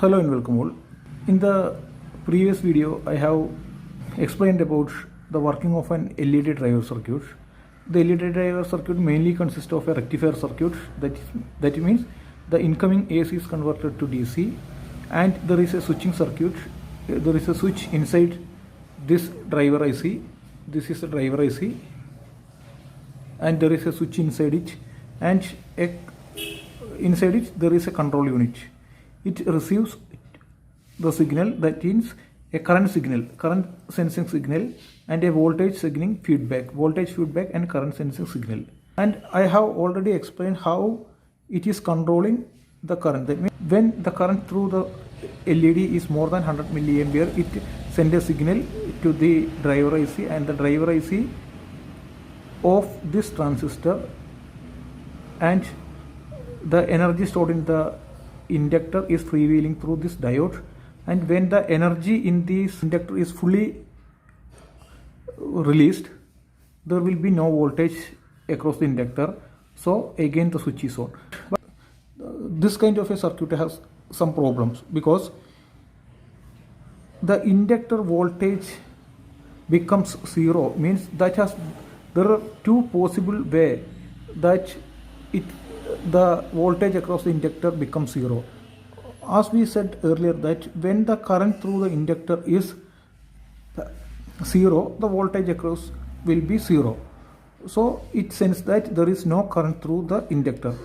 Hello and welcome all. In the previous video, I have explained about the working of an LED driver circuit. The LED driver circuit mainly consists of a rectifier circuit. That means the incoming AC is converted to DC, and there is a switching circuit. There is a switch inside this driver IC. This is the driver IC, and there is a switch inside it, and inside it there is a control unit. It receives the signal, that means a current signal, current sensing signal, and a voltage signaling feedback, voltage feedback and current sensing signal. And I have already explained how it is controlling the current. That means when the current through the LED is more than 100 milliampere, it sends a signal to the driver IC, and the driver IC of this transistor, and the energy stored in the inductor is freewheeling through this diode. And when the energy in this inductor is fully released, there will be no voltage across the inductor, so again the switch is on. But this kind of a circuit has some problems, because the inductor voltage becomes zero, means that there are two possible ways that the voltage across the inductor becomes zero. As we said earlier, that when the current through the inductor is zero, the voltage across will be zero. So it sends that there is no current through the inductor.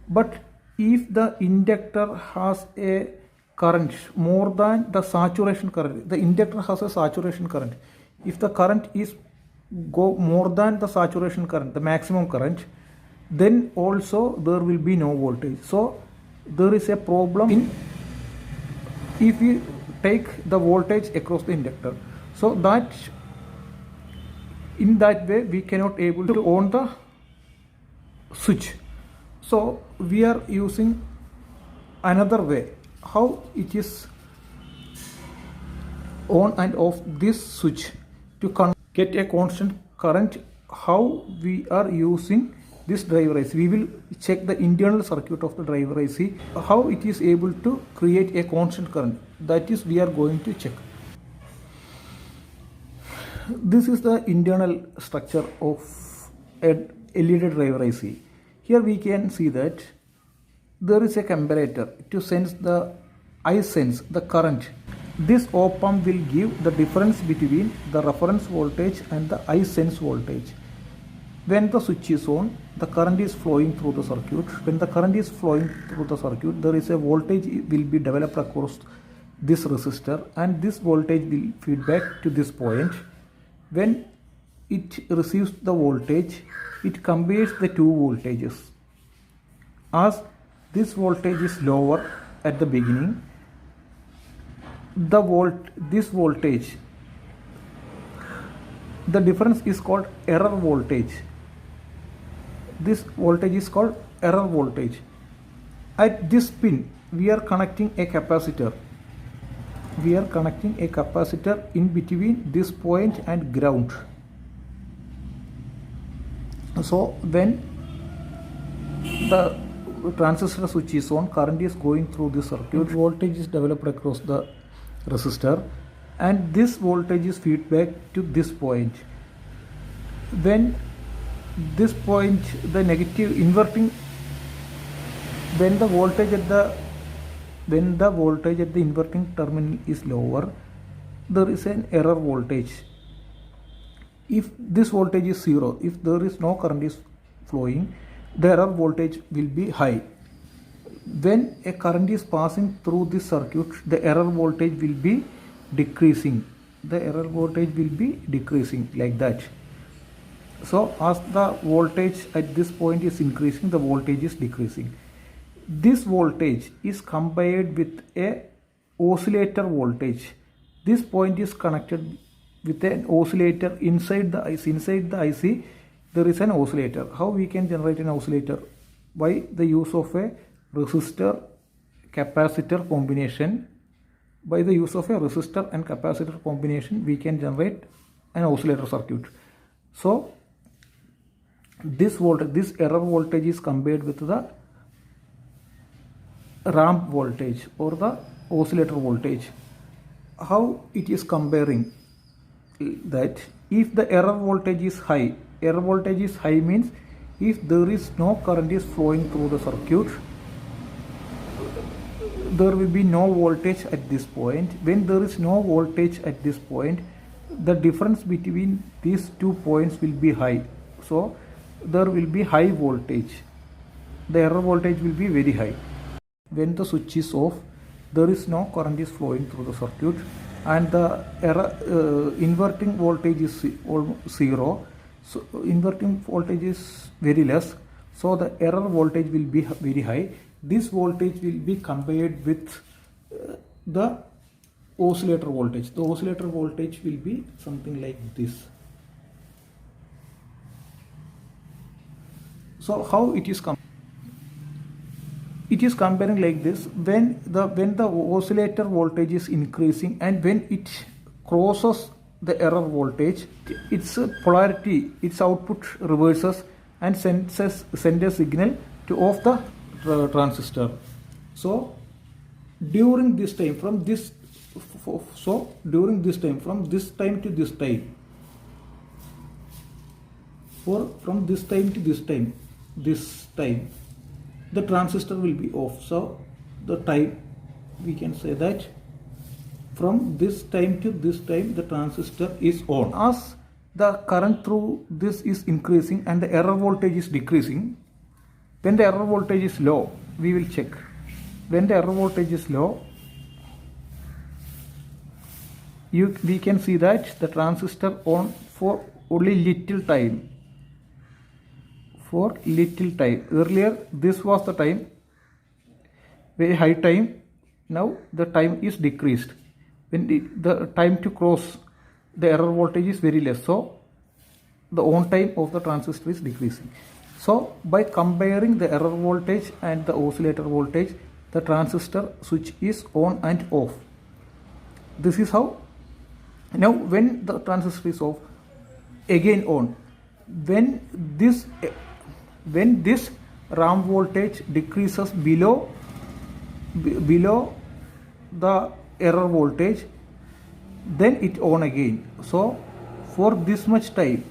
But if the inductor has a current more than the saturation current, the inductor has a saturation current. If the current is go more than the saturation current, the maximum current, then also there will be no voltage. So there is a problem if we take the voltage across the inductor. So that in that way we cannot able to on the switch. So we are using another way how it is on and off this switch to get a constant current. How we are using this driver IC, we will check the internal circuit of the driver IC, how it is able to create a constant current. That is, we are going to check. This is the internal structure of a LED driver IC. Here we can see that there is a comparator to sense the the current. This op-amp will give the difference between the reference voltage and the I-sense voltage. When the switch is on, the current is flowing through the circuit. When the current is flowing through the circuit, there is a voltage will be developed across this resistor, and this voltage will feed back to this point. When it receives the voltage, it compares the two voltages. As this voltage is lower at the beginning, this voltage, the difference is called error voltage. This voltage is called error voltage. At this pin, we are connecting a capacitor. We are connecting a capacitor in between this point and ground. So when the transistor switch is on, current is going through this circuit, voltage is developed across the resistor, and this voltage is feedback to this point. When this point, the negative inverting, when the voltage at the inverting terminal is lower, there is an error voltage. If this voltage is zero, if there is no current is flowing, the error voltage will be high. When a current is passing through this circuit, the error voltage will be decreasing. The error voltage will be decreasing like that. So as the voltage at this point is increasing, the voltage is decreasing. This voltage is compared with a oscillator voltage. This point is connected with an oscillator inside the IC. Inside the IC there is an oscillator. How we can generate an oscillator? By the use of a resistor capacitor combination. By the use of a resistor and capacitor combination, we can generate an oscillator circuit. So this error voltage is compared with the ramp voltage or the oscillator voltage, how it is comparing that if the error voltage is high means if there is no current is flowing through the circuit, there will be no voltage at this point. When there is no voltage at this point, the difference between these 2 points will be high, so there will be high voltage. The error voltage will be very high. When the switch is off, there is no current is flowing through the circuit, and the inverting voltage is almost zero. So inverting voltage is very less, so the error voltage will be very high. This voltage will be compared with the oscillator voltage. The oscillator voltage will be something like this. So how it is it is comparing like this. When the oscillator voltage is increasing and when it crosses the error voltage, its polarity, its output reverses and sends a signal to off the transistor. So during this time from this time to this time, from this time to this time, the transistor will be off. So the time, we can say that from this time to this time the transistor is on. As the current through this is increasing and the error voltage is decreasing, when the error voltage is low, we will check. When the error voltage is low, we can see that the transistor on for only little time. For little time. Earlier this was the time, very high time. Now the time is decreased. When the time to cross the error voltage is very less, so the on time of the transistor is decreasing. So by comparing the error voltage and the oscillator voltage, the transistor switch is on and off. This is how. Now when the transistor is off, again on. When this ramp voltage decreases below the error voltage, then it on again. So for this much time,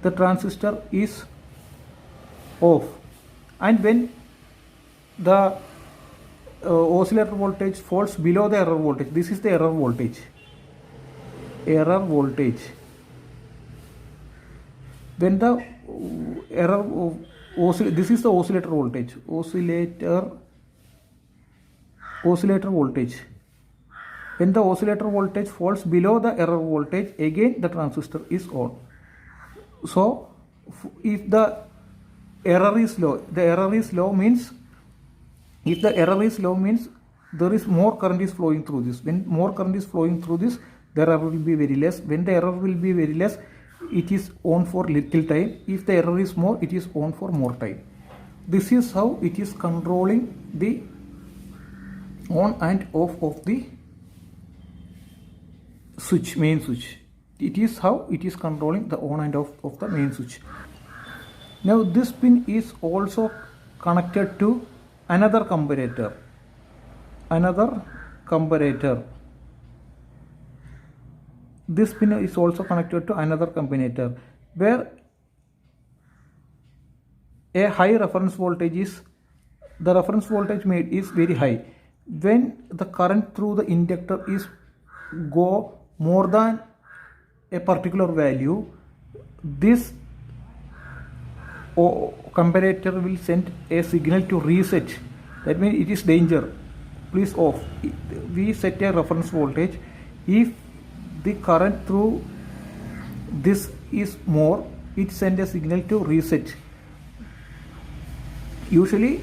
the transistor is off, and when the oscillator voltage falls below the error voltage, this is the error voltage. When the this is the oscillator voltage. Oscillator voltage. When the oscillator voltage falls below the error voltage, again the transistor is on. So if the error is low, means there is more current is flowing through this. When more current is flowing through this, the error will be very less. When the error will be very less, it is on for little time. If the error is more, it is on for more time. This is how it is controlling the on and off of the switch, main switch. It is how it is controlling the on and off of the main switch. Now this pin is also connected to another comparator. This pin is also connected to another comparator where a high reference voltage is, the reference voltage made is very high. When the current through the inductor is go more than a particular value, this comparator will send a signal to reset. That means it is danger, please off. We set a reference voltage. If the current through this is more, it sends a signal to reset. Usually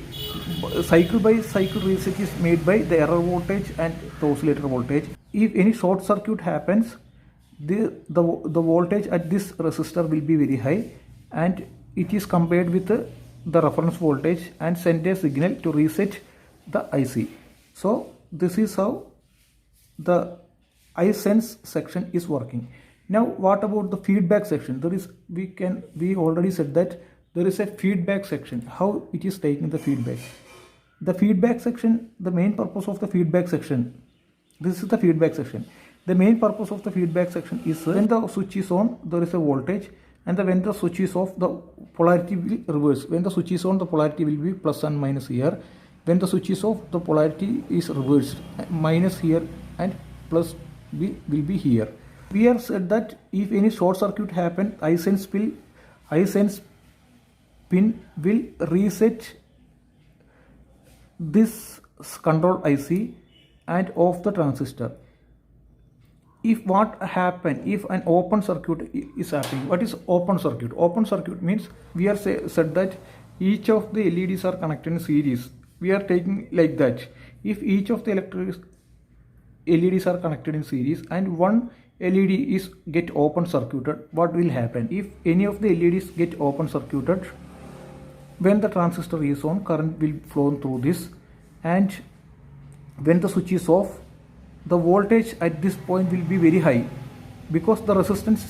cycle by cycle reset is made by the error voltage and the oscillator voltage. If any short circuit happens, the voltage at this resistor will be very high, and it is compared with the reference voltage and send a signal to reset the IC. So this is how the iSense section is working. Now what about the feedback section? We already said that there is a feedback section. How it is taking the feedback? The feedback section, the main purpose of the feedback section, this is the feedback section. The main purpose of the feedback section is when the switch is on, there is a voltage, and when the switch is off, the polarity will reverse. When the switch is on, the polarity will be plus and minus here. When the switch is off, the polarity is reversed, minus here and plus will be here. We have said that if any short circuit happen, I-sense pin will reset this control IC and off the transistor. If what happen, if an open circuit is happening, what is open circuit? Open circuit means we are said that each of the LEDs are connected in series. We are taking like that. If each of the LEDs are connected in series and one LED is get open circuited, what will happen? If any of the LEDs get open circuited, when the transistor is on, current will flow through this, and when the switch is off, the voltage at this point will be very high because the resistance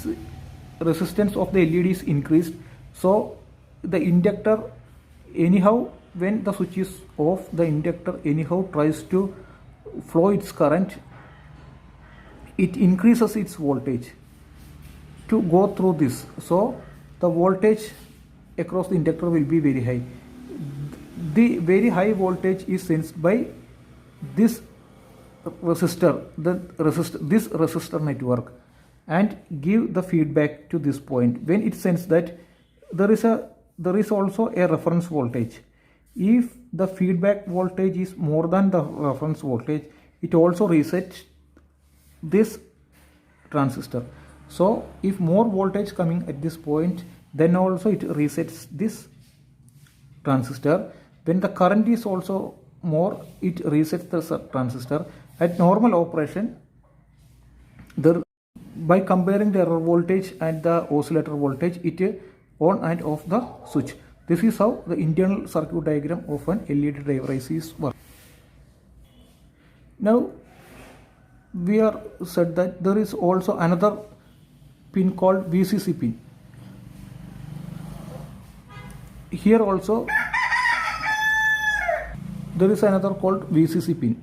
of the LED is increased. So the inductor anyhow, when the switch is off, the inductor anyhow tries to flow its current. It increases its voltage to go through this. So the voltage across the inductor will be very high. The very high voltage is sensed by this resistor, this resistor network, and give the feedback to this point. When it senses that there is also a reference voltage. If the feedback voltage is more than the reference voltage, it also resets this transistor. So if more voltage coming at this point, then also it resets this transistor. When the current is also more, it resets the transistor. At normal operation, by comparing the error voltage and the oscillator voltage, it on and off the switch. This is how the internal circuit diagram of an LED driver IC is work. Now we are said that there is also another pin called VCC pin. Here also there is another called VCC pin.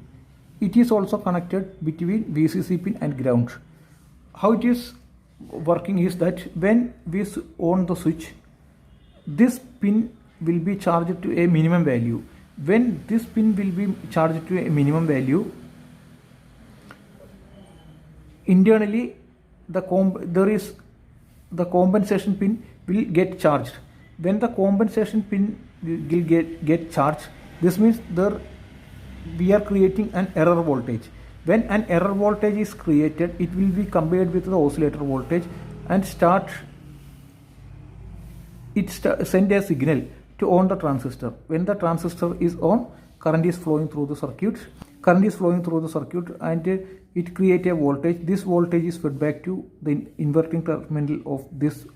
It is also connected between VCC pin and ground. How it is working is that when we on the switch, this pin will be charged to a minimum value. When this pin will be charged to a minimum value, internally the compensation pin will get charged. When the compensation pin will get charged, this means we are creating an error voltage. When an error voltage is created, it will be compared with the oscillator voltage and send a signal to on the transistor. When the transistor is on, current is flowing through the circuit. And it creates a voltage. This voltage is fed back to the inverting terminal of this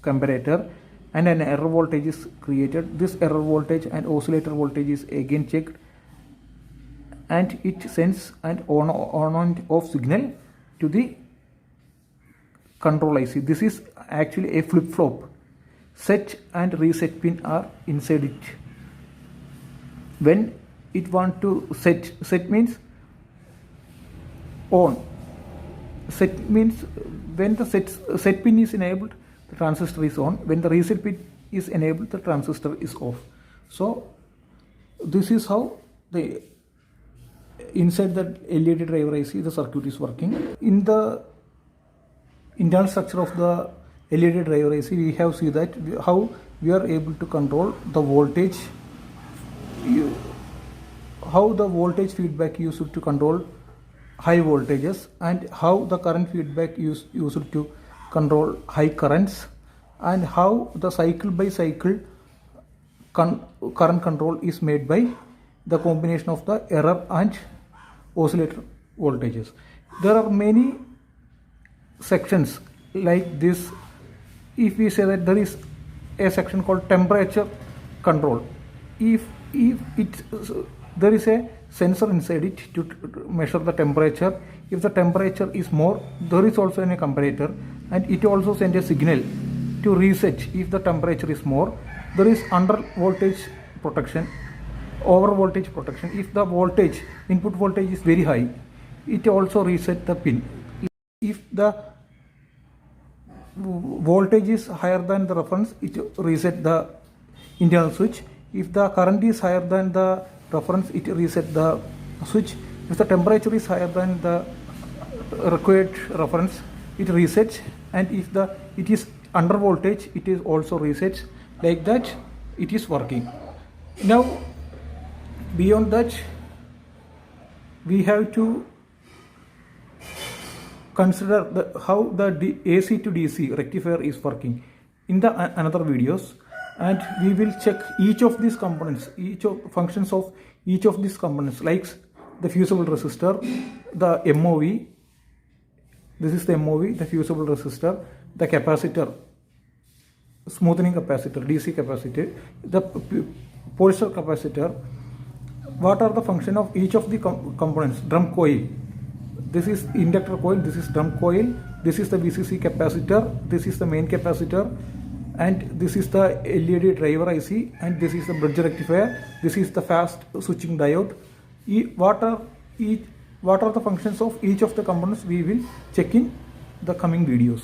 comparator, and an error voltage is created. This error voltage and oscillator voltage is again checked, and it sends an on and off signal to the control IC. This is actually a flip-flop. Set and reset pin are inside it. When it want to set means on. Set means when the set pin is enabled, the transistor is on. When the reset pin is enabled, the transistor is off. So this is how the inside the LED driver IC the circuit is working. In the internal structure of the LED driver IC, we have seen that how we are able to control the voltage, how the voltage feedback used to control high voltages, and how the current feedback used to control high currents, and how the cycle by cycle current control is made by the combination of the error and oscillator voltages. There are many sections like this. If we say that there is a section called temperature control, if there is a sensor inside it to measure the temperature. If the temperature is more, there is also a comparator, and it also sends a signal to reset if the temperature is more. There is under voltage protection over voltage protection. If the voltage, input voltage is very high, it also reset the pin. If the voltage is higher than the reference, it reset the internal switch. If the current is higher than the reference, it reset the switch. If the temperature is higher than the required reference, it resets. And if it is under voltage, it is also resets. Like that, it is working. Now, beyond that, we have to consider how the AC to DC rectifier is working in the another videos, and we will check each of these components, each of functions of each of these components, like the fusible resistor, the MOV. This is the MOV, the fusible resistor, the capacitor, smoothing capacitor, DC capacitor, the Polestar capacitor. What are the function of each of the components? Drum coil. This is inductor coil, this is drum coil, this is the VCC capacitor, this is the main capacitor, and this is the LED driver IC, and this is the bridge rectifier, this is the fast switching diode. What are the functions of each of the components we will check in the coming videos.